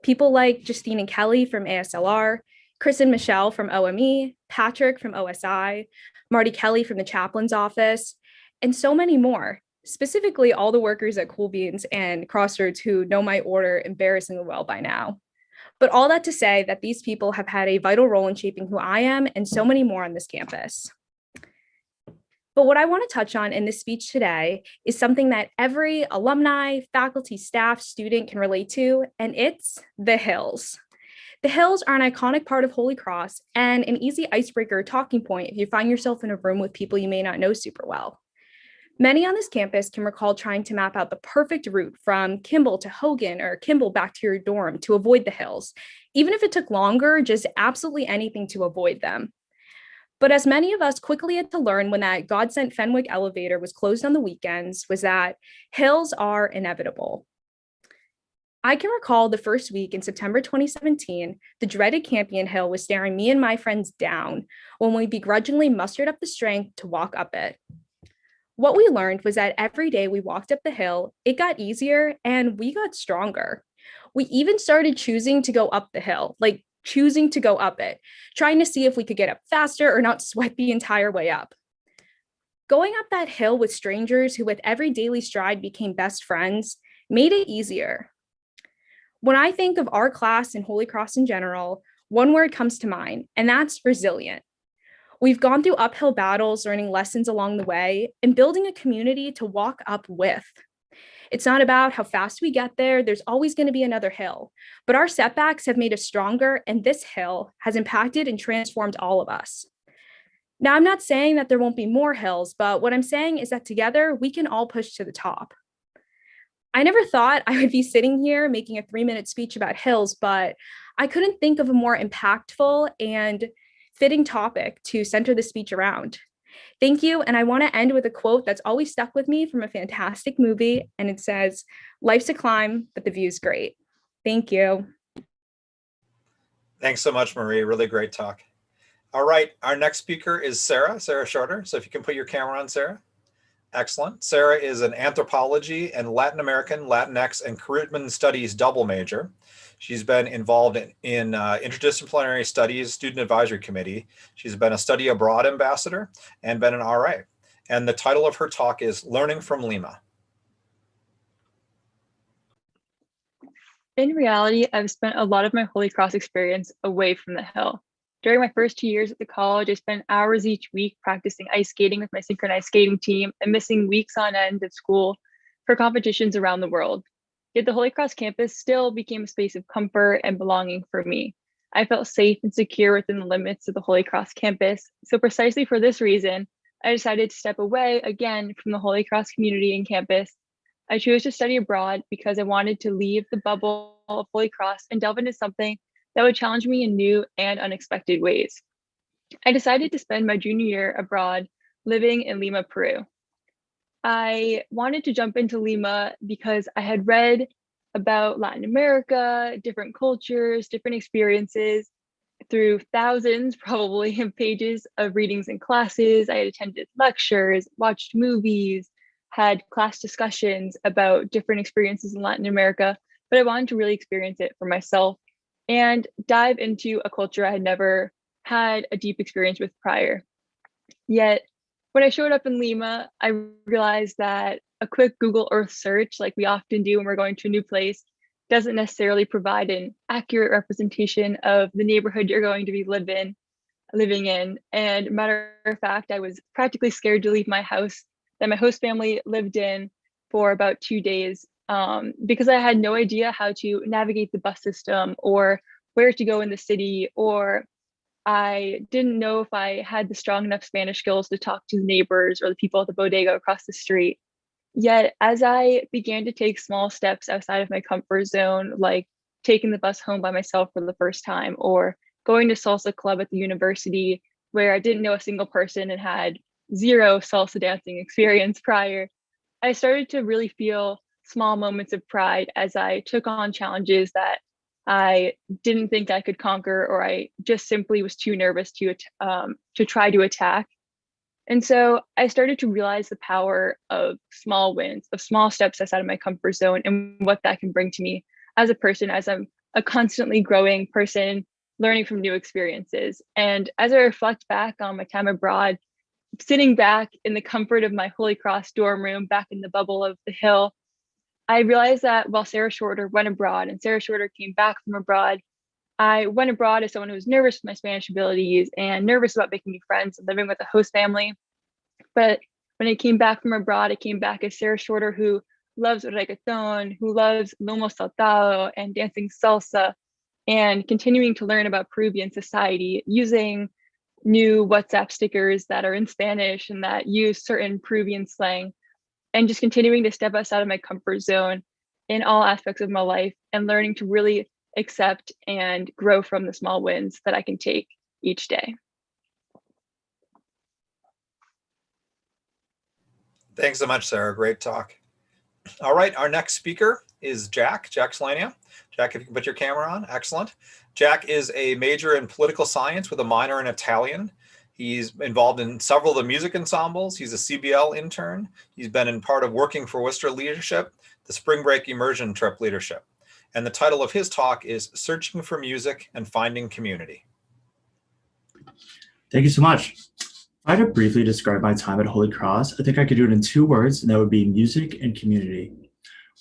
Speaker 8: People like Justine and Kelly from ASLR, Chris and Michelle from OME, Patrick from OSI, Marty Kelly from the chaplain's office, and so many more. Specifically, all the workers at Cool Beans and Crossroads who know my order embarrassingly well by now. But all that to say that these people have had a vital role in shaping who I am and so many more on this campus. But what I want to touch on in this speech today is something that every alumni, faculty, staff, student can relate to, and it's the hills. The hills are an iconic part of Holy Cross and an easy icebreaker talking point if you find yourself in a room with people you may not know super well. Many on this campus can recall trying to map out the perfect route from Kimball to Hogan or Kimball back to your dorm to avoid the hills, even if it took longer, just absolutely anything to avoid them. But as many of us quickly had to learn when that God-sent Fenwick elevator was closed on the weekends, was that hills are inevitable. I can recall the first week in September 2017, the dreaded Campion Hill was staring me and my friends down when we begrudgingly mustered up the strength to walk up it. What we learned was that every day we walked up the hill, it got easier and we got stronger. We even started choosing to go up the hill, like choosing to go up it, trying to see if we could get up faster or not sweat the entire way up. Going up that hill with strangers who with every daily stride became best friends made it easier. When I think of our class and Holy Cross in general, one word comes to mind, and that's resilient. We've gone through uphill battles, learning lessons along the way, and building a community to walk up with. It's not about how fast we get there, there's always going to be another hill. But our setbacks have made us stronger, and this hill has impacted and transformed all of us. Now, I'm not saying that there won't be more hills, but what I'm saying is that together we can all push to the top. I never thought I would be sitting here making a 3-minute speech about hills, but I couldn't think of a more impactful and fitting topic to center the speech around. Thank you, and I want to end with a quote that's always stuck with me from a fantastic movie, and it says, "Life's a climb, but the view's great." Thank you.
Speaker 1: Thanks so much, Marie. Really great talk. All right, our next speaker is Sarah Shorter. So if you can put your camera on, Sarah. Excellent. Sarah is an anthropology and Latin American, Latinx, and Caribbean studies double major. She's been involved in interdisciplinary studies, student advisory committee. She's been a study abroad ambassador and been an RA. And the title of her talk is Learning from Lima.
Speaker 9: In reality, I've spent a lot of my Holy Cross experience away from the hill. During my first 2 years at the college, I spent hours each week practicing ice skating with my synchronized skating team and missing weeks on end of school for competitions around the world. Yet the Holy Cross campus still became a space of comfort and belonging for me. I felt safe and secure within the limits of the Holy Cross campus. So precisely for this reason, I decided to step away again from the Holy Cross community and campus. I chose to study abroad because I wanted to leave the bubble of Holy Cross and delve into something that would challenge me in new and unexpected ways. I decided to spend my junior year abroad living in Lima, Peru. I wanted to jump into Lima because I had read about Latin America, different cultures, different experiences through thousands, probably, of pages of readings and classes. I had attended lectures, watched movies, had class discussions about different experiences in Latin America, but I wanted to really experience it for myself and dive into a culture I had never had a deep experience with prior. Yet, when I showed up in Lima, I realized that a quick Google Earth search, like we often do when we're going to a new place, doesn't necessarily provide an accurate representation of the neighborhood you're going to be living in. And matter of fact, I was practically scared to leave my house that my host family lived in for about 2 days because I had no idea how to navigate the bus system or where to go in the city, or I didn't know if I had the strong enough Spanish skills to talk to the neighbors or the people at the bodega across the street. Yet, as I began to take small steps outside of my comfort zone, like taking the bus home by myself for the first time, or going to salsa club at the university where I didn't know a single person and had zero salsa dancing experience prior, I started to really feel small moments of pride as I took on challenges that I didn't think I could conquer, or I just simply was too nervous to try to attack. And so I started to realize the power of small wins, of small steps outside of my comfort zone, and what that can bring to me as a person, as I'm a constantly growing person, learning from new experiences. And as I reflect back on my time abroad, sitting back in the comfort of my Holy Cross dorm room, back in the bubble of the Hill, I realized that while Sarah Shorter went abroad and Sarah Shorter came back from abroad, I went abroad as someone who was nervous with my Spanish abilities and nervous about making new friends and living with a host family. But when I came back from abroad, I came back as Sarah Shorter, who loves reggaeton, who loves lomo saltado and dancing salsa, and continuing to learn about Peruvian society, using new WhatsApp stickers that are in Spanish and that use certain Peruvian slang, and just continuing to step outside of my comfort zone in all aspects of my life and learning to really accept and grow from the small wins that I can take each day.
Speaker 1: Thanks so much, Sarah. Great talk. All right, our next speaker is Jack Selenia. Jack, if you can put your camera on, excellent. Jack is a major in political science with a minor in Italian. He's involved in several of the music ensembles. He's a CBL intern. He's been in part of Working for Worcester Leadership, the Spring Break Immersion Trip Leadership. And the title of his talk is Searching for Music and Finding Community.
Speaker 10: Thank you so much. If I had to briefly describe my time at Holy Cross, I think I could do it in 2 words, and that would be music and community.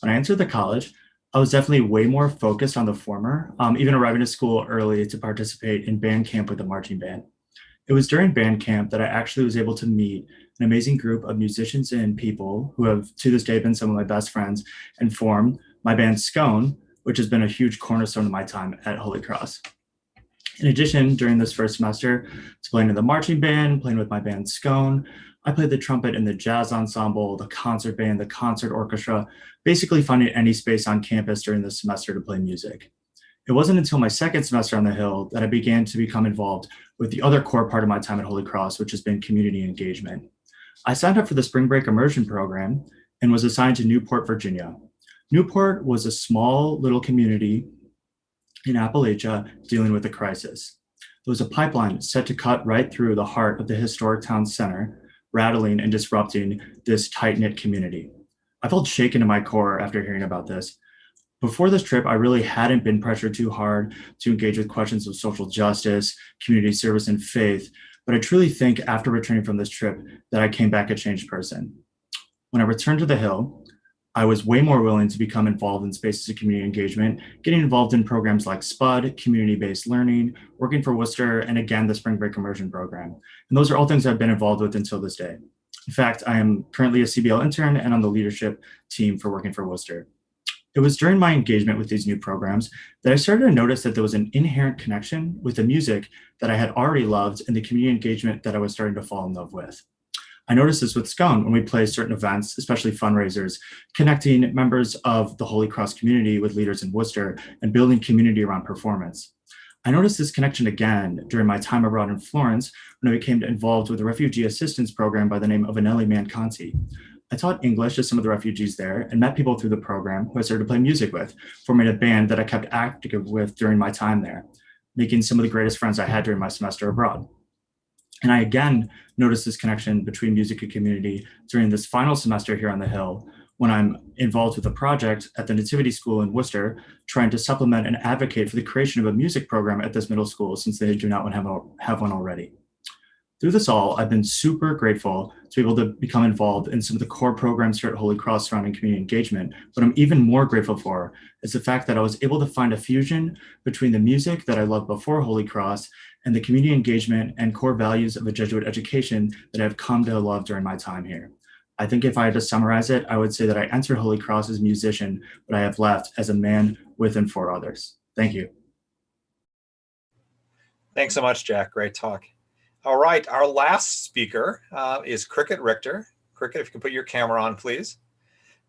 Speaker 10: When I entered the college, I was definitely way more focused on the former, even arriving to school early to participate in band camp with the marching band. It was during band camp that I actually was able to meet an amazing group of musicians and people who have to this day been some of my best friends and formed my band Scone, which has been a huge cornerstone of my time at Holy Cross. In addition, during this first semester, to playing in the marching band, playing with my band Scone, I played the trumpet in the jazz ensemble, the concert band, the concert orchestra, basically finding any space on campus during the semester to play music. It wasn't until my second semester on the Hill that I began to become involved with the other core part of my time at Holy Cross, which has been community engagement. I signed up for the Spring Break Immersion program and was assigned to Newport, Virginia. Newport was a small little community in Appalachia dealing with a crisis. There was a pipeline set to cut right through the heart of the historic town center, rattling and disrupting this tight-knit community. I felt shaken to my core after hearing about this. Before this trip, I really hadn't been pressured too hard to engage with questions of social justice, community service, and faith, but I truly think after returning from this trip that I came back a changed person. When I returned to the Hill, I was way more willing to become involved in spaces of community engagement, getting involved in programs like SPUD, community-based learning, Working for Worcester, and again, the Spring Break Immersion program. And those are all things I've been involved with until this day. In fact, I am currently a CBL intern and on the leadership team for Working for Worcester. It was during my engagement with these new programs that I started to notice that there was an inherent connection with the music that I had already loved and the community engagement that I was starting to fall in love with. I noticed this with Scone when we play certain events, especially fundraisers, connecting members of the Holy Cross community with leaders in Worcester and building community around performance. I noticed this connection again during my time abroad in Florence when I became involved with a refugee assistance program by the name of Anelli Mancanti. I taught English to some of the refugees there and met people through the program who I started to play music with, forming a band that I kept active with during my time there, making some of the greatest friends I had during my semester abroad. And I again noticed this connection between music and community during this final semester here on the Hill, when I'm involved with a project at the Nativity School in Worcester, trying to supplement and advocate for the creation of a music program at this middle school since they do not have one already. Through this all, I've been super grateful to be able to become involved in some of the core programs here at Holy Cross surrounding community engagement. What I'm even more grateful for is the fact that I was able to find a fusion between the music that I loved before Holy Cross and the community engagement and core values of a Jesuit education that I've come to love during my time here. I think if I had to summarize it, I would say that I entered Holy Cross as a musician, but I have left as a man with and for others. Thank you.
Speaker 1: Thanks so much, Jack. Great talk. All right, our last speaker is Cricket Richter. Cricket, if you can put your camera on, please.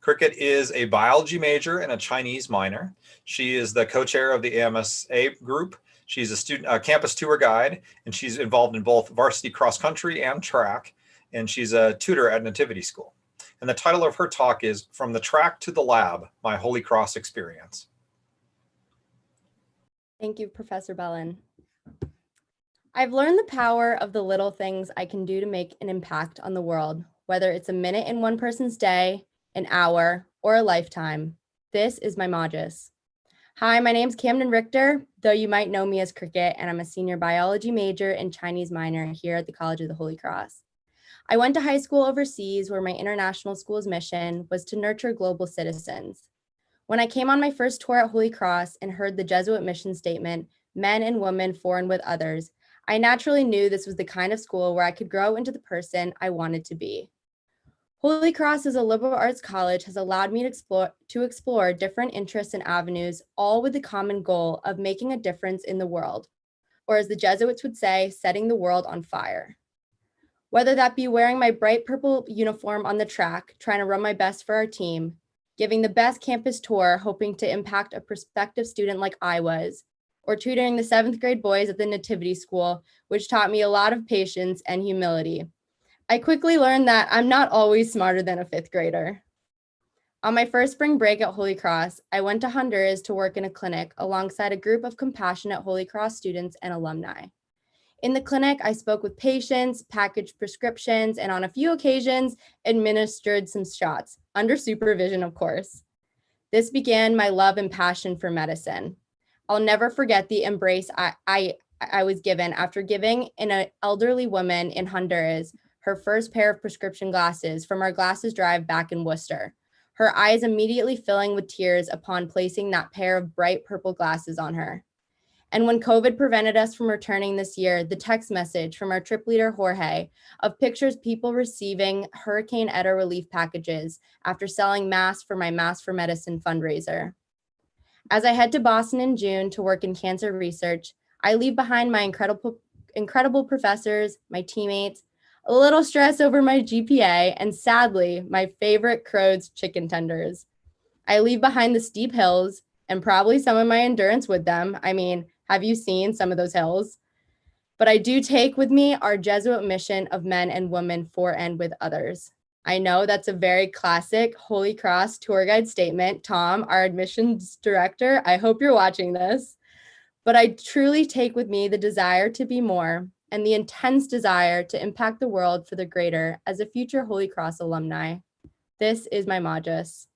Speaker 1: Cricket is a biology major and a Chinese minor. She is the co-chair of the AMSA group. She's a campus tour guide, and she's involved in both varsity cross country and track, and she's a tutor at Nativity School. And the title of her talk is From the Track to the Lab, My Holy Cross Experience.
Speaker 11: Thank you, Professor Bellin. I've learned the power of the little things I can do to make an impact on the world, whether it's a minute in one person's day, an hour, or a lifetime. This is my Magis. Hi, my name's Camden Richter, though you might know me as Cricket, and I'm a senior biology major and Chinese minor here at the College of the Holy Cross. I went to high school overseas where my international school's mission was to nurture global citizens. When I came on my first tour at Holy Cross and heard the Jesuit mission statement, men and women for and with others, I naturally knew this was the kind of school where I could grow into the person I wanted to be. Holy Cross as a liberal arts college has allowed me to explore different interests and avenues, all with the common goal of making a difference in the world, or as the Jesuits would say, setting the world on fire. Whether that be wearing my bright purple uniform on the track, trying to run my best for our team, giving the best campus tour, hoping to impact a prospective student like I was, or tutoring the 7th grade boys at the Nativity School, which taught me a lot of patience and humility. I quickly learned that I'm not always smarter than a 5th grader. On my first spring break at Holy Cross, I went to Honduras to work in a clinic alongside a group of compassionate Holy Cross students and alumni. In the clinic, I spoke with patients, packaged prescriptions, and on a few occasions, administered some shots, under supervision, of course. This began my love and passion for medicine. I'll never forget the embrace I was given after giving an elderly woman in Honduras her first pair of prescription glasses from our glasses drive back in Worcester, her eyes immediately filling with tears upon placing that pair of bright purple glasses on her. And when COVID prevented us from returning this year, the text message from our trip leader, Jorge, of pictures people receiving Hurricane Eta relief packages after selling masks for my Masks for Medicine fundraiser. As I head to Boston in June to work in cancer research, I leave behind my incredible professors, my teammates, a little stress over my GPA, and sadly, my favorite Crows chicken tenders. I leave behind the steep hills and probably some of my endurance with them. I mean, have you seen some of those hills? But I do take with me our Jesuit mission of men and women for and with others. I know that's a very classic Holy Cross tour guide statement. Tom, our admissions director, I hope you're watching this. But I truly take with me the desire to be more and the intense desire to impact the world for the greater as a future Holy Cross alumni. This is my Magis.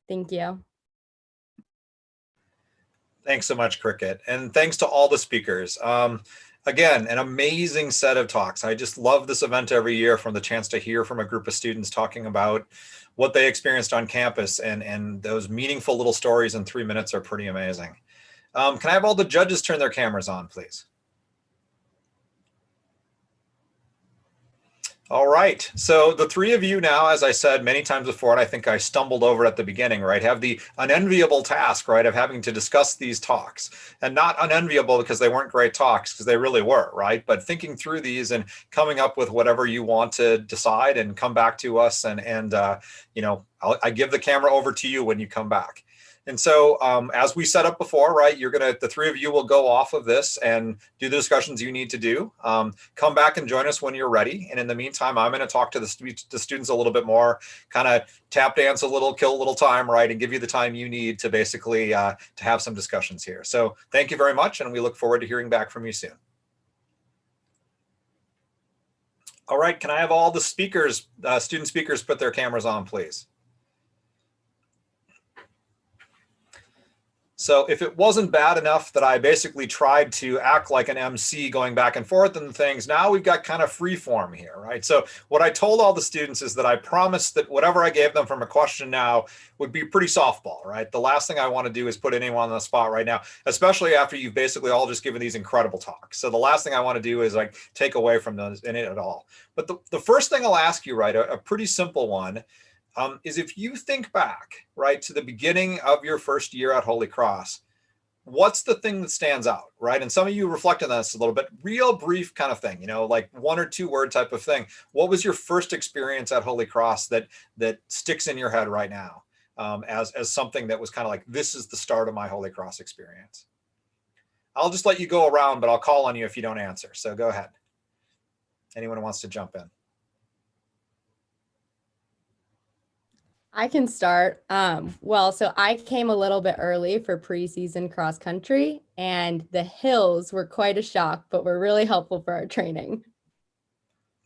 Speaker 11: Thank you.
Speaker 1: Thanks so much, Cricket. And thanks to all the speakers. Again, an amazing set of talks. I just love this event every year, from the chance to hear from a group of students talking about what they experienced on campus, and those meaningful little stories in 3 minutes are pretty amazing. Can I have all the judges turn their cameras on, please? All right, so the three of you now, as I said many times before, and I think I stumbled over at the beginning, right, have the unenviable task, right, of having to discuss these talks. And not unenviable because they weren't great talks, because they really were, right? But thinking through these and coming up with whatever you want to decide and come back to us. And you know, I give the camera over to you when you come back. And so as we set up before, right, the three of you will go off of this and do the discussions you need to do. Come back and join us when you're ready. And in the meantime, I'm going to talk to the students a little bit more, kind of tap dance a little, kill a little time, right, and give you the time you need to basically to have some discussions here. So thank you very much, and we look forward to hearing back from you soon. All right, can I have all the speakers, student speakers, put their cameras on, please? So if it wasn't bad enough that I basically tried to act like an MC going back and forth and things, now we've got kind of free form here, right? So what I told all the students is that I promised that whatever I gave them from a question now would be pretty softball, right? The last thing I want to do is put anyone on the spot right now, especially after you've basically all just given these incredible talks. So the last thing I want to do is like take away from those in it at all. But the first thing I'll ask you, right, a pretty simple one, is if you think back, right, to the beginning of your first year at Holy Cross, what's the thing that stands out, right? And some of you reflect on this a little bit, real brief kind of thing, you know, like 1 or 2 word type of thing. What was your first experience at Holy Cross that sticks in your head right now as something that was kind of like, this is the start of my Holy Cross experience? I'll just let you go around, but I'll call on you if you don't answer. So go ahead. Anyone who wants to jump in.
Speaker 11: I can start. So I came a little bit early for preseason cross country, and the hills were quite a shock, but were really helpful for our training.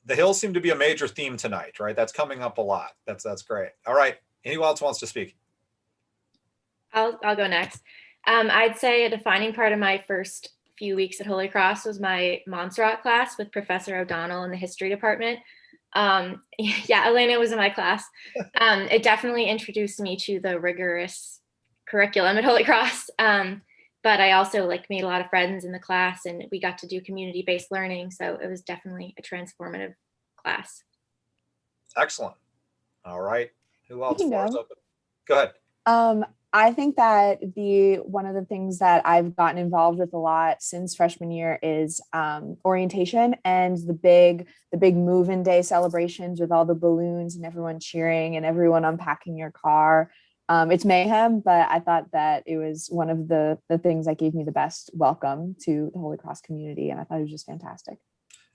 Speaker 1: The hills seem to be a major theme tonight, right? That's coming up a lot. That's great. All right. Anyone else wants to speak?
Speaker 7: I'll go next. I'd say a defining part of my first few weeks at Holy Cross was my Montserrat class with Professor O'Donnell in the history department. Yeah, Elena was in my class. It definitely introduced me to the rigorous curriculum at Holy Cross. But I also made a lot of friends in the class, and we got to do community-based learning. So it was definitely a transformative class.
Speaker 1: Excellent. All right. Who else?
Speaker 3: can
Speaker 1: Floor is
Speaker 3: go.
Speaker 1: open. Go ahead.
Speaker 3: I think that one of the things that I've gotten involved with a lot since freshman year is orientation and the big move-in day celebrations with all the balloons and everyone cheering and everyone unpacking your car. It's mayhem, but I thought that it was one of the things that gave me the best welcome to the Holy Cross community, and I thought it was just fantastic.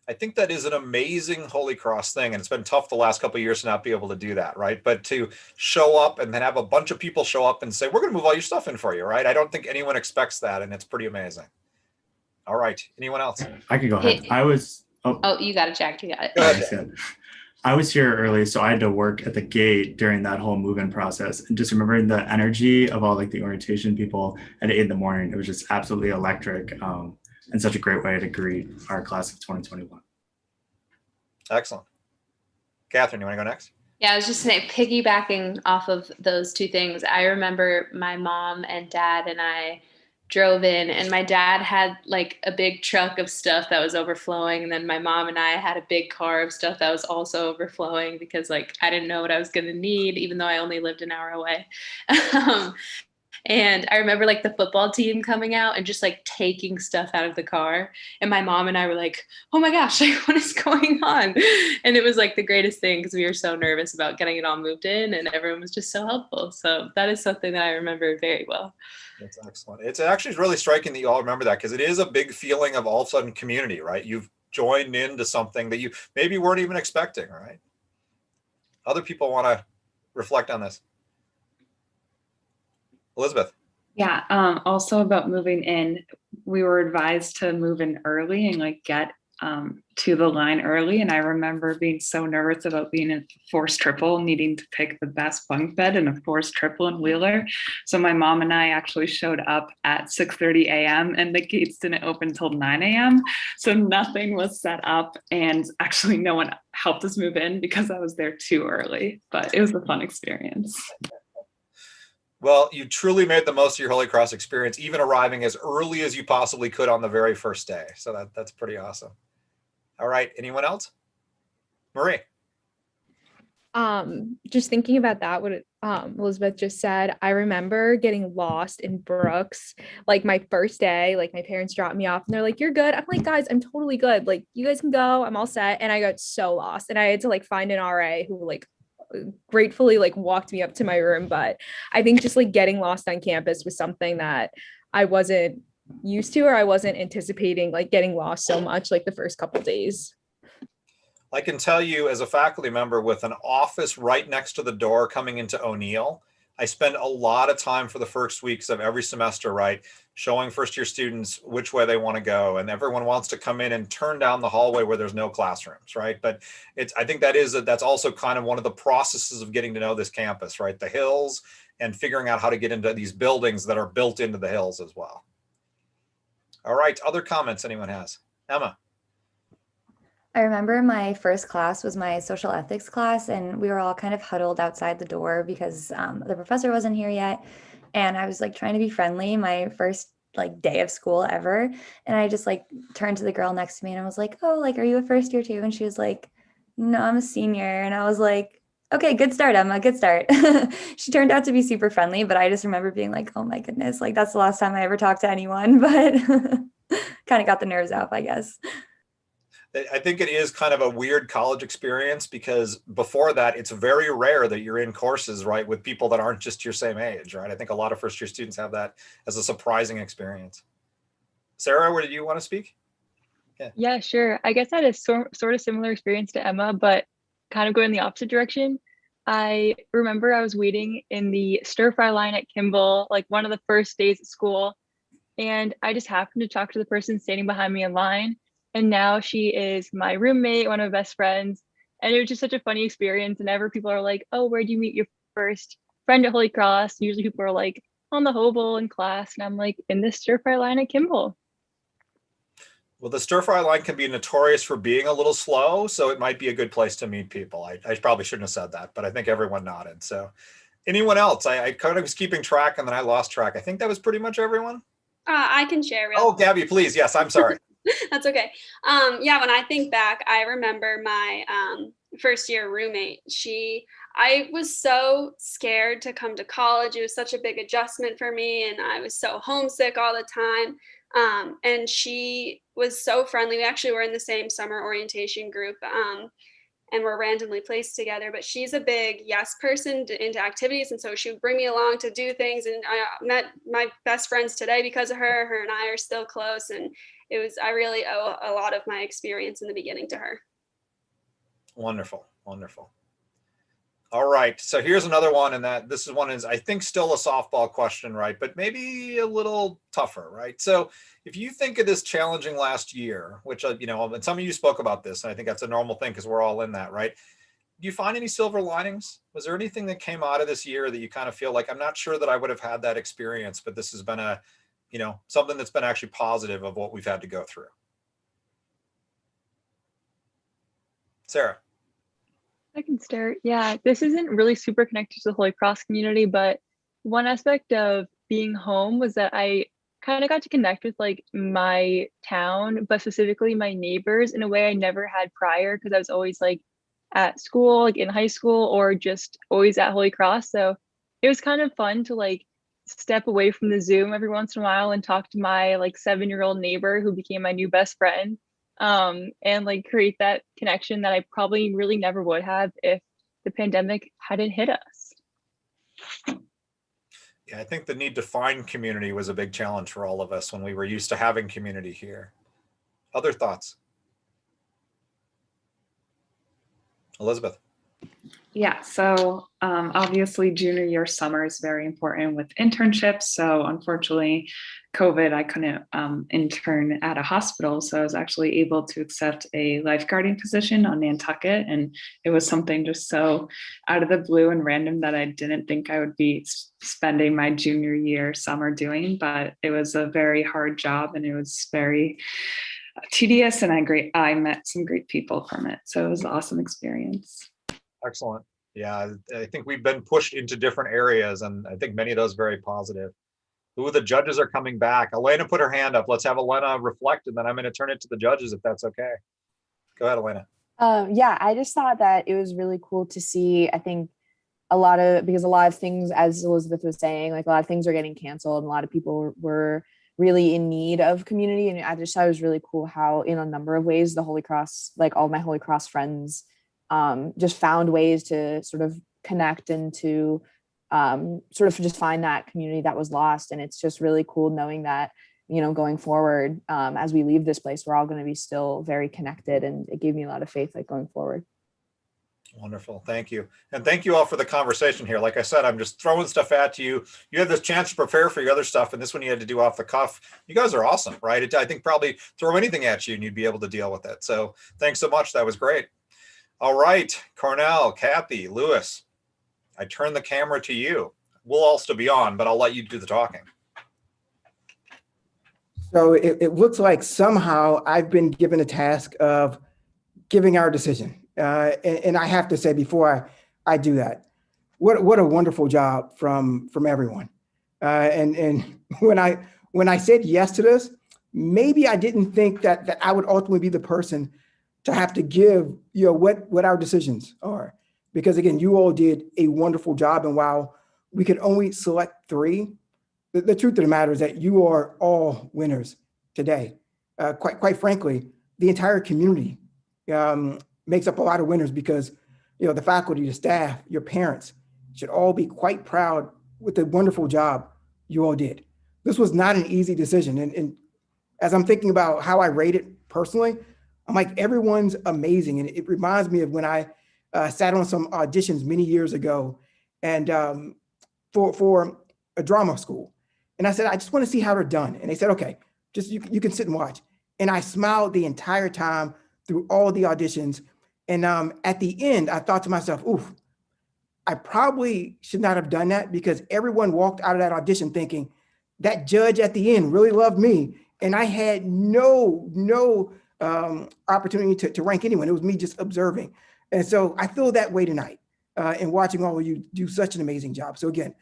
Speaker 1: I think that is an amazing Holy Cross thing. And it's been tough the last couple of years to not be able to do that, right? But to show up and then have a bunch of people show up and say, we're going to move all your stuff in for you, right? I don't think anyone expects that. And it's pretty amazing. All right. Anyone else?
Speaker 10: I can go ahead.
Speaker 4: Oh, you got it, Jack. You got it.
Speaker 1: Go ahead.
Speaker 10: I was here early, so I had to work at the gate during that whole move-in process. And just remembering the energy of all the orientation people at 8 in the morning, it was just absolutely electric. And such a great way to greet our class of 2021.
Speaker 1: Excellent. Catherine, you want to go next?
Speaker 4: Yeah, I was just saying, piggybacking off of those two things, I remember my mom and dad and I drove in, and my dad had a big truck of stuff that was overflowing, and then my mom and I had a big car of stuff that was also overflowing because I didn't know what I was going to need, even though I only lived an hour away. And I remember the football team coming out and just taking stuff out of the car. And my mom and I were like, oh my gosh, what is going on? And it was the greatest thing because we were so nervous about getting it all moved in, and everyone was just so helpful. So that is something that I remember very well.
Speaker 1: That's excellent. It's actually really striking that you all remember that, because it is a big feeling of all of a sudden community, right? You've joined into something that you maybe weren't even expecting, right? Other people want to reflect on this. Elizabeth.
Speaker 5: Yeah, also about moving in, we were advised to move in early and get to the line early. And I remember being so nervous about being in forced triple, needing to pick the best bunk bed in a forced triple in Wheeler. So my mom and I actually showed up at 6:30 a.m. and the gates didn't open until 9 a.m. So nothing was set up, and actually no one helped us move in because I was there too early, but it was a fun experience.
Speaker 1: Well, you truly made the most of your Holy Cross experience, even arriving as early as you possibly could on the very first day. So that's pretty awesome. All right. Anyone else? Marie.
Speaker 8: Just thinking about that, what Elizabeth just said, I remember getting lost in Brooks, my first day. My parents dropped me off and they're like, you're good. I'm like, guys, I'm totally good. You guys can go. I'm all set. And I got so lost, and I had to find an RA who gratefully walked me up to my room. But I think just getting lost on campus was something that I wasn't used to, or I wasn't anticipating getting lost so much the first couple of days.
Speaker 1: I can tell you, as a faculty member with an office right next to the door coming into O'Neill, I spend a lot of time for the first weeks of every semester, right, showing first year students which way they want to go. And everyone wants to come in and turn down the hallway where there's no classrooms, right? But I think that's also kind of one of the processes of getting to know this campus, right? The hills, and figuring out how to get into these buildings that are built into the hills as well. All right, other comments anyone has? Emma.
Speaker 6: I remember my first class was my social ethics class, and we were all kind of huddled outside the door because the professor wasn't here yet. And I was trying to be friendly my first day of school ever. And I just turned to the girl next to me and I was like, oh, are you a first year too? And she was like, no, I'm a senior. And I was like, okay, good start, Emma, good start. She turned out to be super friendly, but I just remember being like, oh my goodness, that's the last time I ever talked to anyone, but kind of got the nerves out, I guess.
Speaker 1: I think it is kind of a weird college experience, because before that, it's very rare that you're in courses, right, with people that aren't just your same age, right? I think a lot of first year students have that as a surprising experience. Sarah, where did you want to speak?
Speaker 9: Yeah, sure. I guess I had a sort of similar experience to Emma, but kind of going the opposite direction. I remember I was waiting in the stir fry line at Kimball, like one of the first days at school, and I just happened to talk to the person standing behind me in line. And now she is my roommate, one of my best friends. And it was just such a funny experience. And ever people are like, oh, where'd you meet your first friend at Holy Cross? Usually people are like, on the Hobel in class. And I'm like, in this stir fry line at Kimball.
Speaker 1: Well, the stir fry line can be notorious for being a little slow, so it might be a good place to meet people. I probably shouldn't have said that, but I think everyone nodded. So anyone else? I kind of was keeping track and then I lost track. I think that was pretty much everyone.
Speaker 2: I can share real
Speaker 1: Oh, Gabby, please. Yes, I'm sorry.
Speaker 2: That's okay. Yeah, when I think back, I remember my first year roommate. I was so scared to come to college. It was such a big adjustment for me, and I was so homesick all the time. And she was so friendly. We actually were in the same summer orientation group. And we're randomly placed together, but she's a big yes person into activities. And so she would bring me along to do things. And I met my best friends today because of her. Her and I are still close. And I really owe a lot of my experience in the beginning to her.
Speaker 1: Wonderful. Wonderful. All right. So here's another one. And this is one I think still a softball question, right? But maybe a little tougher, right? So if you think of this challenging last year, which, and some of you spoke about this, and I think that's a normal thing because we're all in that, right? Do you find any silver linings? Was there anything that came out of this year that you kind of feel like, I'm not sure that I would have had that experience, but this has been something that's been actually positive of what we've had to go through? Sarah.
Speaker 9: I can start. Yeah, this isn't really super connected to the Holy Cross community, but one aspect of being home was that I kind of got to connect with like my town, but specifically my neighbors in a way I never had prior because I was always like at school, like in high school, or just always at Holy Cross. So it was kind of fun to like step away from the Zoom every once in a while and talk to my like 7-year-old neighbor who became my new best friend. And like create that connection that I probably really never would have if the pandemic hadn't hit us.
Speaker 1: Yeah, I think the need to find community was a big challenge for all of us when we were used to having community here. Other thoughts? Elizabeth.
Speaker 5: Yeah, so obviously junior year summer is very important with internships. So unfortunately, COVID, I couldn't intern at a hospital. So I was actually able to accept a lifeguarding position on Nantucket. And it was something just so out of the blue and random that I didn't think I would be spending my junior year summer doing. But it was a very hard job and it was very tedious. And I met some great people from it. So it was an awesome experience.
Speaker 1: Excellent. Yeah, I think we've been pushed into different areas, and I think many of those very positive. Ooh, the judges are coming back. Elena put her hand up. Let's have Elena reflect, and then I'm going to turn it to the judges if that's okay. Go ahead, Elena.
Speaker 3: Yeah, I just thought that it was really cool to see, I think because a lot of things, as Elizabeth was saying, like a lot of things are getting canceled and a lot of people were really in need of community. And I just thought it was really cool how in a number of ways, the Holy Cross, like all my Holy Cross friends, just found ways to sort of connect and to sort of just find that community that was lost. And it's just really cool knowing that, going forward, as we leave this place, we're all going to be still very connected. And it gave me a lot of faith, like going forward.
Speaker 1: Wonderful. Thank you. And thank you all for the conversation here. Like I said, I'm just throwing stuff at you. You had this chance to prepare for your other stuff, and this one you had to do off the cuff. You guys are awesome, right? I think probably throw anything at you and you'd be able to deal with it. So thanks so much. That was great. All right, Cornell, Kathy, Lewis, I turn the camera to you. We'll all still be on, but I'll let you do the talking.
Speaker 12: So it looks like somehow I've been given a task of giving our decision. And I have to say before I do that, what a wonderful job from everyone. And when I said yes to this, maybe I didn't think that I would ultimately be the person to have to give, what our decisions are. Because again, you all did a wonderful job. And while we could only select 3, the truth of the matter is that you are all winners today. Quite frankly, the entire community makes up a lot of winners because, the faculty, the staff, your parents should all be quite proud with the wonderful job you all did. This was not an easy decision. And as I'm thinking about how I rate it personally, I'm like, everyone's amazing. And it reminds me of when I sat on some auditions many years ago, and for a drama school. And I said, I just want to see how they're done. And they said, okay, just you can sit and watch. And I smiled the entire time through all the auditions. And at the end, I thought to myself, oof, I probably should not have done that, because everyone walked out of that audition thinking that judge at the end really loved me. And I had no opportunity to rank anyone. It was me just observing. And so I feel that way tonight in watching all of you do such an amazing job. So again,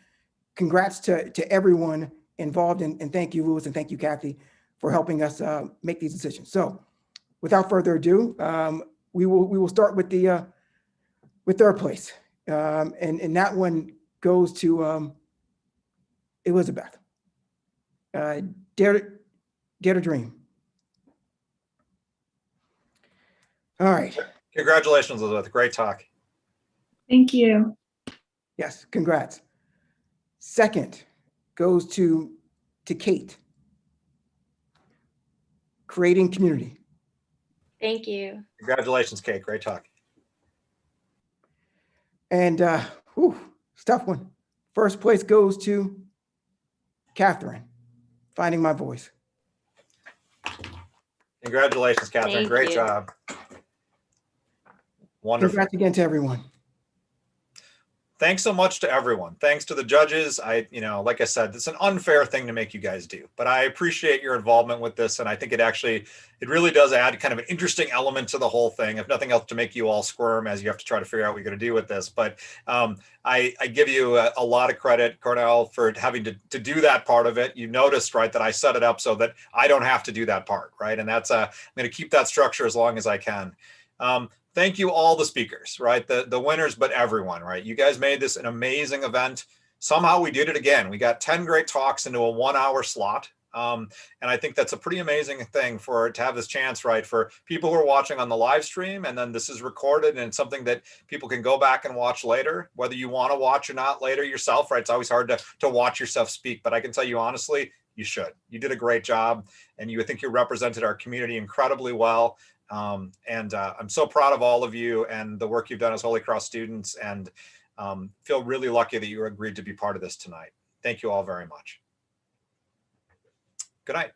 Speaker 12: congrats to everyone involved, and thank you, Louis, and thank you, Kathy, for helping us make these decisions. So without further ado, we will start with the third place. And that one goes to Elizabeth. Dare to Dream. All right.
Speaker 1: Congratulations, Elizabeth. Great talk.
Speaker 5: Thank you.
Speaker 12: Yes, congrats. Second goes to Kate. Creating Community.
Speaker 7: Thank you.
Speaker 1: Congratulations, Kate. Great talk.
Speaker 12: And it's a tough one. First place goes to Catherine. Finding My Voice.
Speaker 1: Congratulations, Catherine.
Speaker 7: Thank
Speaker 1: Great
Speaker 7: you.
Speaker 1: job. Wonderful.
Speaker 12: Congrats again to everyone.
Speaker 1: Thanks so much to everyone. Thanks to the judges. Like I said, it's an unfair thing to make you guys do, but I appreciate your involvement with this. And I think it really does add kind of an interesting element to the whole thing, if nothing else to make you all squirm as you have to try to figure out what you're going to do with this. But I give you a lot of credit, Cornell, for having to do that part of it. You noticed, right, that I set it up so that I don't have to do that part, right? And that's, I'm going to keep that structure as long as I can. Thank you all the speakers, right? The winners, but everyone, right? You guys made this an amazing event. Somehow we did it again. We got 10 great talks into a 1-hour slot. And I think that's a pretty amazing thing to have this chance, right? For people who are watching on the live stream, and then this is recorded and it's something that people can go back and watch later, whether you want to watch or not later yourself, right? It's always hard to watch yourself speak, but I can tell you honestly, you should. You did a great job, and I think you represented our community incredibly well. I'm so proud of all of you and the work you've done as Holy Cross students, and feel really lucky that you agreed to be part of this tonight. Thank you all very much. Good night.